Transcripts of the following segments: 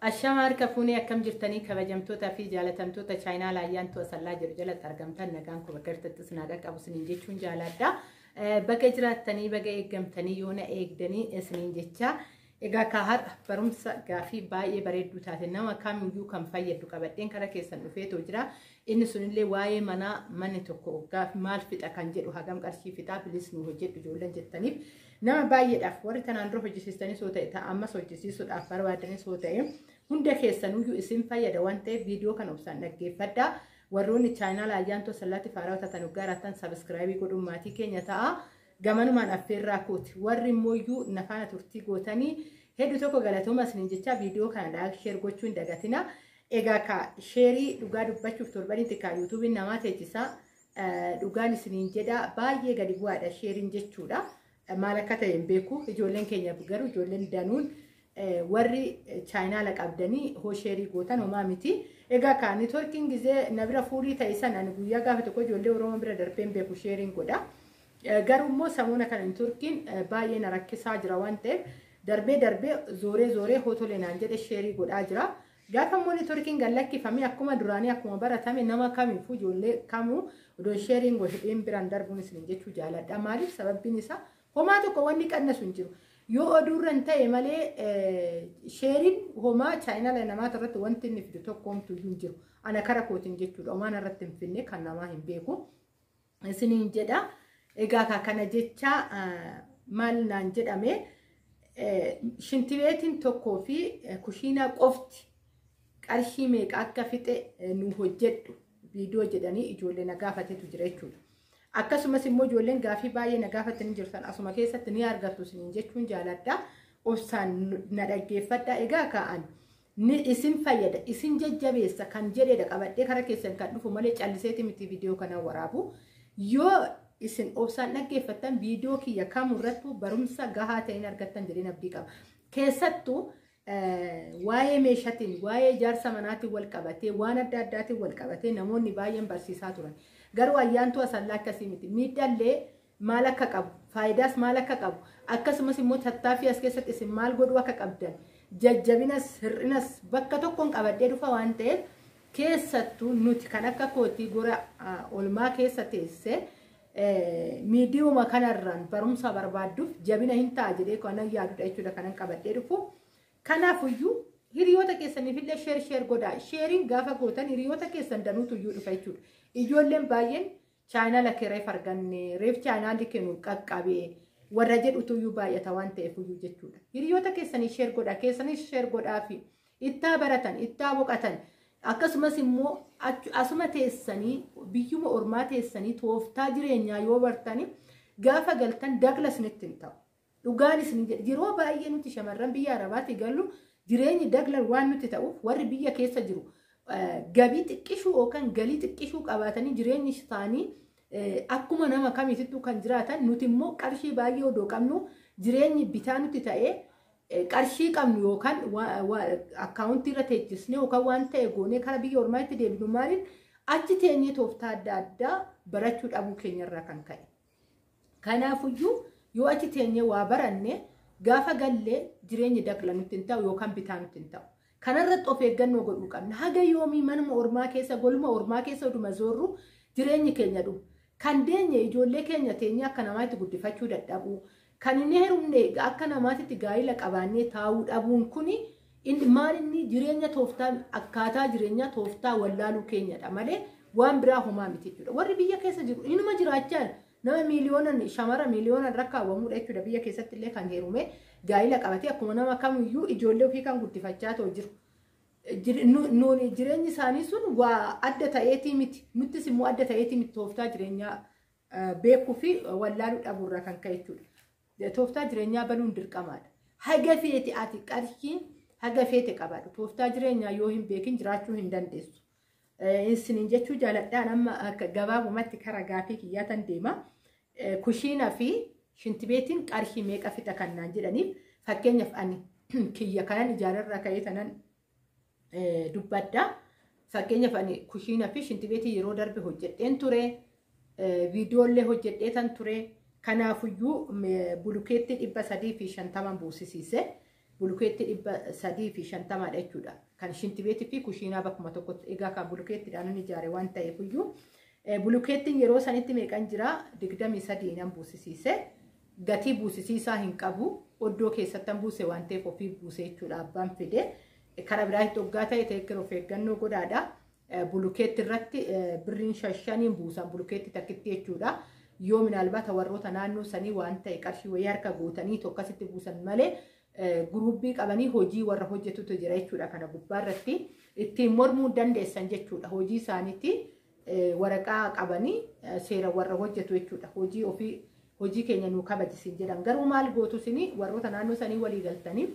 الشمار كفوني أكم جرتني كبجمتوتا في جالتمتوتا شاينا لايان تو أصلا جرجلة ترجمتن نجان كوبكرت تسناقك أبو سنين جتشون جالدا بقى جراتني بقى إجمتني يونا إجدني سنين جتشا إجا كهر برمس كافي باي بريد دوتاتنا وكام يجو كم فايد دوكابتين كذا كيسن نفيت وجرا إن سنلي واي منا من تكو كاف مال فيت أكنجر وهجم كرشي فيتا بلس نوجد جولن جتني نما باي الأفور تنانروح جسستني صوتي تأمس وجسي صوت أفر وادني صوتي hunda keessanuu isin fayyada waan ta'eef viidiyoo kana obsaan dhaggeeffadhaa warroonni chaanaal ayyaanto salaati faarawata tan ugaaratan subscribe godhuun maatii keenya ta'a gamanumaan affeerraa kooti warri immoo nafaana turtii gootanii hedduu tokko galatooma isiniin jecha viidiyoo kana laayik sheer gochuu hin dagatina egaa ka sheerii dhugaa dubbachuuf torbanitti ka YouTube namaa teechisaa dhugaan isiniin jedha baay'ee gadi bu'aadha sheeriin jechuudha maal akka ta'e hin beeku ijoolleen keenya garuu ijoolleen danuun warri chainaala qabdanii hosheerii gootan homaa miti egaa ka networking gizee nabira fuulii ta'isan ani guyyaa gaafa tokko ijoollee Oromoo bira darbeen beeku sheeriin godha garuu immoo samuuna kana networking baay'ee na rakkisaa jira waan ta'eef darbee zooree hotolenaan jedhe sheerii godhaa jira gaafa immoo networking gallakkifamee akkuma duraanii akkuma baratame nama kamiifuu ijoollee kamuu odoo sheeriin godheen biraan darbuun isin jechuu jaaladha maaliif sababbiin isaa homaa tokko wanni qannasu hin jiru yoo oduurran ta'e malee sheeriin homaa chainaala namaata irratti wanti inni fidu tokkoomtu hin jiru ana kara kootiin jechuudha homaan irratti hin finne kan namaa hin beeku isiniin jedha egaa kana jecha maal naan jedhame shintibeetiin tokkoo fi kushiinaa qofti qarshii meeqa akka fixe nu hojjedhu viidiyoo jedhanii ijoollee na gaafatetu jira jechuudha akkasumas immoo ijoolleen gaafii baay'ee na gaafatanii jirtan asuma keessatti ni argattu isiniin jechuun jaaladha obsaan na dhaggeeffadha egaa ka'an ni isin fayyada isin jajjabeessa kan jedheedha qabadhee kara keessan kan dhufu malee calliseeti miti viidiyoo kana waraabu yoo isin obsaan dhaggeeffattan viidiyoo kiyya kamurrattu barumsa gahaa ta'in argattan jedheen abdii qaba keessattuu waa'ee meeshaatiin waa'ee jaarsa manaatiin wal qabatee waan adda addaatiin wal qabatee namoonni baay'een barsiisaa turan garuu ayyaantu asallaa akkasii miti miidhallee maal akka qabu faayidaas maal akka qabu akkasumas immoo tattaaffii as keessatti isin maal godhuu akka qabdan jajjabinas hir'inas bakka tokkoon qabadhee dhufa waan ta'eef keessattuu nuti kan akka kootii gora olmaa keessa teessee miidiyuma kanarraan barumsa barbaadduuf jabina hin ta'a jedhee kanan yaadudha jechuudha kanan qabadhee dhufu kanaafuyyuu hiriyoota keessaniifillee sheer godhaa sheeriin gaafa gootan hiriyoota keessan danuutu iyyuu dhufa jechuudha ijoolleen baay'een chainaala kereef arganne reef chainaali kennu qaqqabee warra jedhutu iyyuu baay'ata waan ta'eef iyyuu jechuudha hiriyoota keessanii sheer godhaa keessanis sheer godhaa fi ittaa baratan ittaa boqatan akkasumas immoo asuma teessanii biyyuma ormaa teessanii tooftaa jireenyaa yoo bartanii gaafa galtan daglas nitti hin ta'u dhugaan isin yeroo baay'ee nuti shamarran biyya arabaatti gallu jireenyi daglan waan nuti ta'uuf warri biyya keessa jiru gabii xiqqishuu yookaan galii xiqqishuu qabaatanii jireenyi isaanii akkuma nama kamiittuu kan jiraatan nuti immoo qarshii baay'ee odoo qabnu jireenyi bitaa nuti ta'ee qarshii qabnu yookaan akkaawuntii irra teechisnee yookaan waan ta'e goonee kara biyya ormaatti deebinu maaliin achi teenyee tooftaa adda addaa barachuu dhabuu keenyarraa kan ka'e kanaafuyyuu yoo achi teenyee waa baranne gaafa gallee jireenyi dagla nutti hin ta'u yookaan bitaa nutti hin ta'u kanarratti of eeggannoo godhuu qabna haga yoomii manuma ormaa keessa goluma ormaa keessa oduma zoorru jireenyi keenya dhufu kan deenye ijoollee keenya teenyee akka namaatti guddifachuu dadhabuu kan inni heerumne akka namaatti gaa'ila qabaannee taa'uu dhabuun kuni maal inni jireenya tooftaa akkaataa jireenya tooftaa wallaaluu keenyadha malee waan biraa homaa miti jechuudha warri biyya keessa jiru inuma jiraachaan nama miiliyoonan shamara miiliyoonan rakkaawwamuudha jechuudha biyya keessatti illee kan heerume gaa'ila qabatee akkuma nama kamiyyuu ijoollee ofii kan guddifachaa ta'u jiru nuuni jireenyi isaanii sun waa adda ta'eetii miti nuttis immoo adda ta'eetii miti tooftaa jireenyaa beekuu fi wallaaluu dhabuurraa kan ka'e jechuudha tooftaa jireenyaa banuun dirqamaadha haga feete ati qarshiin haga feete qabaadha tooftaa jireenyaa yoo hin beekin jiraachuu hin dandeessu isiniin jechuu jaaladhaan amma akka gabaabumatti kara gaafii kiyyaatan deema kushiinaa fi shintibeetiin qarshii meeqa fixa kannaan jedhaniif fakkeenyaaf ani kiyya kanan ijaararraa ka'ee tanan dubbadda fakkeenyaaf ani kushiinaa fi shintibeetii yeroo darbe hojjedheen ture viidiyoolee hojjedhee tan ture kanaafuyyuu bulukeetti 350 buusisiise bulukeetti 350 jechuudha. Kan shintibeetii fi kushiinaa bakkuma tokkotti egaa kan bulukeettiidhaan inni ijaare waan ta'eef iyyuu bulukeettiin yeroo sanitti meeqan jira 23 nan buusisiise gatii buusisiisaa hin qabu oddoo keessatti buuse waan ta'eef ofii buuse jechuudha abbaan fide karaa biraatti hoggaa ta'e teekkir of eeggannoo godhaadha. Bulukeetti irratti birriin 5 buusan bulukeetti takkitti jechuudha. Yoo minaalbaata warroota naannoo sanii waan ta'e qarshii wayii harka guutanii tokkasitti buusan malee guruubii qabanii hojii warra hojjetutu jira jechuudha. Kana gubbaa irratti ittiin mormuu dandeessan jechuudha. Hojii isaaniitti waraqaa qabanii seera warra hojjetu jechuudha. Hojii keenya nuu kabajisiin jedhan garuu maal gootu sini warroota naannoo sanii walii galtanii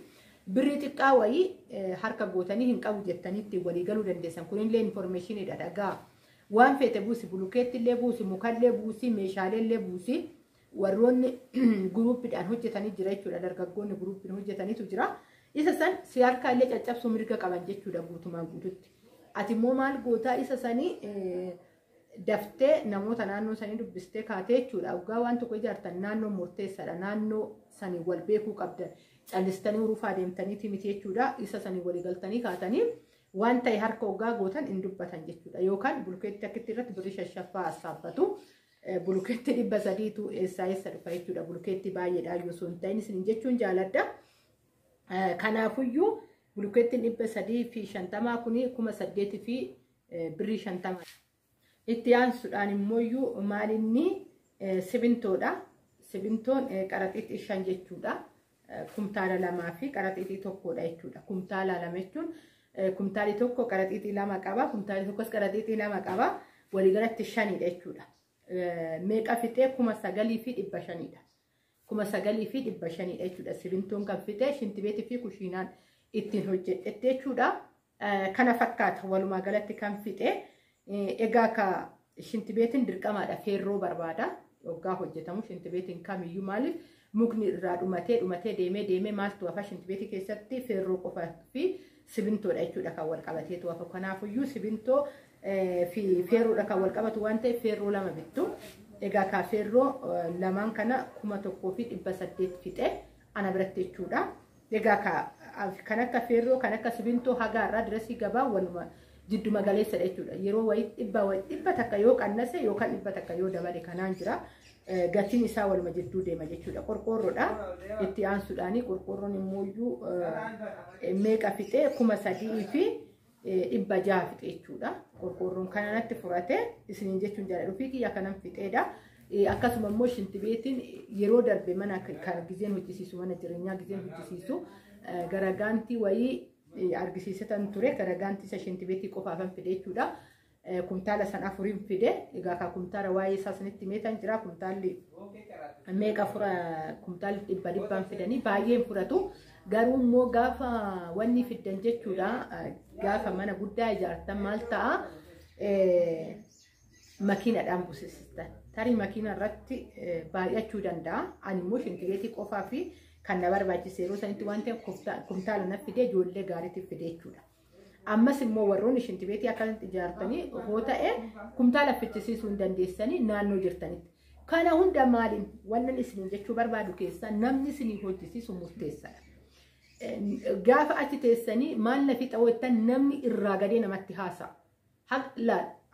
birrii xiqqaa wayii harka gootanii hin qabu jettanii ittiin walii galuu dandeessan. Kunillee infoormeeshiniidha dhagaa. Waan feete buusi bulukeetti illee buusi mukallee buusi meeshaalee illee buusi warroonni guruupiidhaan hojjetanii jira jechuudha. Dargaggoonni guruupiin hojjetaniitu jira. Isa san si harkaa illee caccabsuu mirga qaban jechuudha guutumaan guututti. Ati immoo maal gootaa isa sanii daftee namoota naannoo sanii dubbistee kaatee jechuudha. Dhugaa waan tokko ijaartan naannoo murteessaadha. Naannoo sanii wal beekuu qabdan. Callistanii urufaa deemtaniiti miti jechuudha. Isa sanii walii galtanii kaatanii waan ta'e harka hoggaa gootan hin dubbatan jechuudha. Yookaan bulukeetti akkitti irratti birrii 5 assaabbatu. Bulukeetti 300tu eessa dhufa jechuudha. Bulukeetti baay'eedha yoo sun ta'in isin jechuun jaaladha. Kanaafuyyuu bulukeettiin 350 kuni 8,000 fi birrii 50. Itti aansuudhaan immoo maalinni simintoodha. Simintoon qaraxiitii 5 jechuudha. Kumtaala 2 fi qaraxiitii 1dha jechuudha. Kumtaala 2 jechuun kumtaali tokko qaraxiitii 2 qaba. Kumtaali tokkos qaraxiitii 2 qaba. Waliigalatti 5dha jechuudha. Meeqa fixee 9,500dha. 9,500dha jechuudha. Simintoon kan fixee shintibeetii fi kushiinaan ittiin hojjedhette jechuudha. Kana fakkaata walumaa galatti kan fixee egaa ka shintibeetiin dirqamaadha feerroo barbaada. Waggaa hojjetamu shintibeetiin kamiyyuu maaliif mukni irraa dhumatee deemee maaltu hafa shintibeetii keessatti feerroo qofaa fi simintoodha jechuudha kan wal qabateetu hafa. Kanaafuyyuu simintoo fi feerroodha kan wal qabatu waan ta'eef feerroo 2 bittu. Egaa ka feerroo lamaan kana 1,800 fixee ana biratti jechuudha. Egaa kan akka feerroo kan akka simintoo hagaa irraa dirasii gabaa waluma jiddu magaleessadha jechuudha. Yeroo wayii dhibba takka yoo qannase yookaan dhibba takka yoo dabale kanaan jira. Gatiin isaa waluma jidduu deema jechuudha. Qorqoorroodha. Itti aansuudhaani qorqoorroon immoo meeqa fixee 3,000 fi 600 fixee jechuudha. Qorqoorroon kanatti furate isiniin jechuun jaaladhu fi kiyya kanan fixeedha. Akkasuma immoo shintibeetiin yeroo darbe mana kan gizeen hojjisiisu mana jireenyaa gizeen hojjisiisu garagaantii wayii argisiisatan ture garagaantii isa shintibeetii qofaafan fide jechuudha. Kumtaala 4 fide egaa ka kumtaala waa'ee isaa sanitti meetan jira kumtaalli meeqa fura kumtaalli 100 fidanii baay'een furatu garuu immoo gaafa wanni fiddan jechuudha gaafa mana guddaa ijaartan maal ta'a makiinadhaan buusistan tarii makiina irratti baay'achuu danda'a ani immoo shintibeetii qofaa fi kan na barbaachise yeroo sanitti waan ta'eef kumtaala na fide ijoollee gaariitti fide jechuudha. Ammas immoo warroonni shintibeetii akkasitti ijaartanii hoo ta'e kumtaala fichisiisuu hin dandeessanii naannoo jirtanitti. Kana hunda maaliin wannan isiniin jechuu barbaadu keessaa namni isinii hojjisiisu murteessaadha. Gaafa achi teessanii maal na fixa wettan namni irraa gadee namatti haasa'a.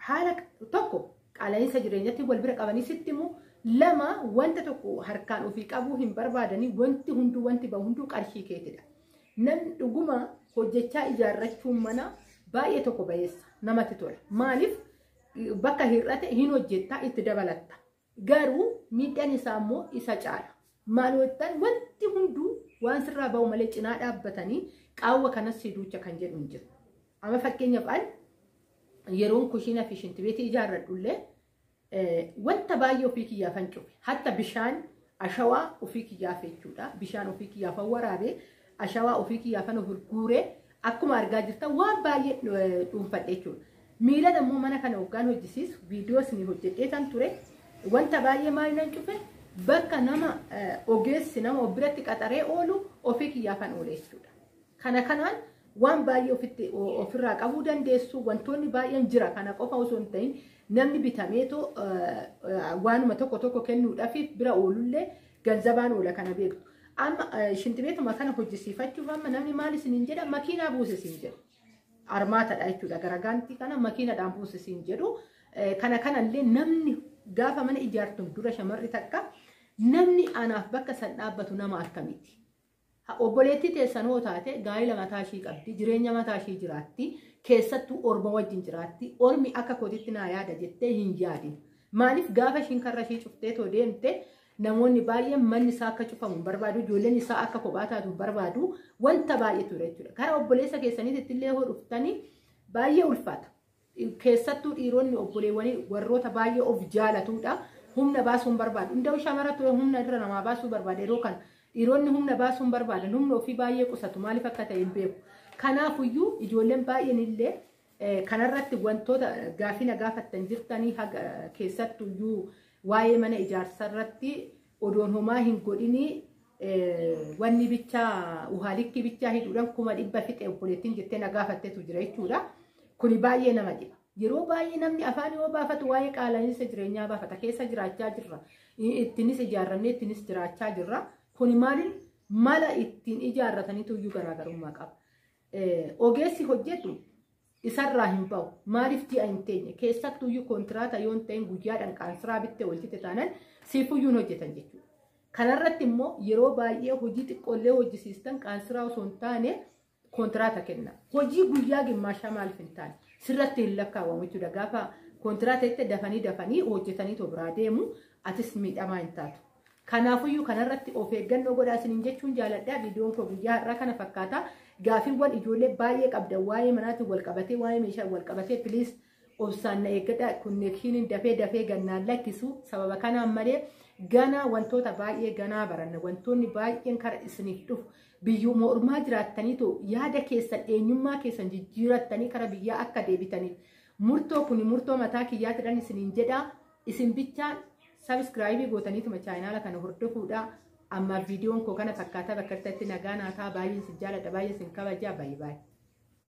Haala tokko qaala'insa jireenyatti wal bira qabanii sitti immoo 2 wanta tokko harkaan ofii qabuu hin barbaadanii wanti hunduu wanti bahu hunduu qarshii keetidha. Namni dhuguma hojjechaa ijaarrachuun mana baay'ee tokko bayeessa namatti tola. Maaliif bakka hir'ate hin hojjettaa itti dabalatta. Garuu miidhaan isaa immoo isa caala. Maal wettan wanti hunduu waan sirraa bahu malee cinaa dhaabbatanii qaawwa kanas siduucha kan jedhu hin jiru. Amma fakkeenyaaf yeroon kushiina fi shintibeetii ijaarradhullee wanta baay'ee ofii kiyyaafan cufe. Hatta bishaan ashawaa ofii kiyyaafee jechuudha. Bishaan ofii kiyyaafan waraabee ashawaa ofii kiyyaafan gurguree akkuma argaa jirtan waan baay'ee dhuunfadhe jechuudha. Miila immoo mana kana hoggaan hojjisiisu viidiyoos ni hojjedhee tan ture. Wanta baay'ee maaliin cufe bakka nama ogeessi nama biratti qaxaree oolu ofii kiyyaafan oole jechuudha. Kanaan waan baay'ee ofirraa qabuu dandeessu wantoonni baay'een jira kana qofa osoo hin ta'in namni bitameetoo waanuma tokko kennuudhaaf bira oolullee ganzabaan oola kana beektu. أما شنتبيت ما كان هجسي فتشو فما نمني مالي سننجدا ماكينة بوس سنجد أرمات الأيتو دا غرغانتي كان ماكينة دام بوس سنجدو كان اللي نمني غافا من إجارتم دورا شمر تكا نمني أنا بكا سنابتو نما أركميتي obboleetti teessanoo taate gaa'ila mataa ishii qabdi jireenya mataa ishii jiraatti keessattuu orma wajjin jiraatti ormi akka kootitti naa yaada jettee hin yaadin maaliif gaafa ishiin karra ishii cuftee too deemte namoonni baay'een manni isaa akka cufamu barbaadu ijoolleen isaa akka kophaa taatu barbaadu wanta baay'ee ture jechuudha karaa obboleessa keessaniitti illee hoo dhuftanii baay'ee ulfaata keessattuu dhiironni obboleewwanii warroota baay'ee of jaalatuudha humna baasuun barbaadu hunda'u shamara ture humna irra namaa baasuu barbaade yeroo kan dhiironni humna baasuun barbaadan humna ofii baay'ee qusatu maaliif akka ta'e hin beeku kanaafuyyuu ijoolleen baay'een illee kanarratti wantoota gaafina gaafattan jirtanii keessattuyyuu waa'ee mana ijaarsa irratti odoon homaa hin godhinii wanni bichaa uhaalikki bichaa hidhuudhaan 100 fixe obboleettiin jettee na gaafatteetu jira jechuudha kuni baay'ee nama dhiba yeroo baay'ee namni afaan yoo baafatu waa'ee qaala'insa jireenyaa baafata keessa jiraachaa jirra ittinis ijaarrannee ittinis jiraachaa jirra kuni maalin mala ittiin ijaarrataniitu iyyuu garaagarummaa qaba. Ogeessi hojjetu isarraa hin ba'u. Maaliif ji'a hin teenye keessattuu iyyuu kontiraata yoo hin ta'in guyyaadhaan qaansiraa bittee walchite taanan siifuyyuu hin hojjetan jechuudha. Kanarratti immoo yeroo baay'ee hojii xiqqoollee hojjisiistan qaansiraa osoo hin taane kontiraata kenna. Hojii guyyaa gimmaashaa maaliif hin taane sirratti hin lakkaawwamu jechuudha. Gaafa kontiraata itti dafanii hojjetanii too biraa deemu atis miidhamaa hin taatu. Kanaafuyyuu kanarratti of eeggannoo godhaa isiniin jechuun jaaladhaa viidiyoon koo guyyaa har'aa kana fakkaata gaafiiwwan ijoollee baay'ee qabdan waa'ee manaatiin wal qabatee waa'ee meeshaa wal qabatee piliis obsaan na eeggadhaa konneekshiniin dafee gannaan lakkisu sababa kanaan malee ganaa wantoota baay'ee ganaa baranna wantoonni baay'een kara isiniif dhufu biyyuu mormaa jiraattaniitu yaada keessan eenyummaa keessan jijjiirattanii kara biyyaa akka deebitaniif murtoo kuni murtoo mataa kiyyaatidhaan isiniin jedhaa isin bichaan subscribe gootaniituma chaanaala kana hordofuudha amma viidiyoon koo kana fakkaata bakka itti nagaa naataa baay'ee si jaaladha baay'ee sin kabajaa baay'ee.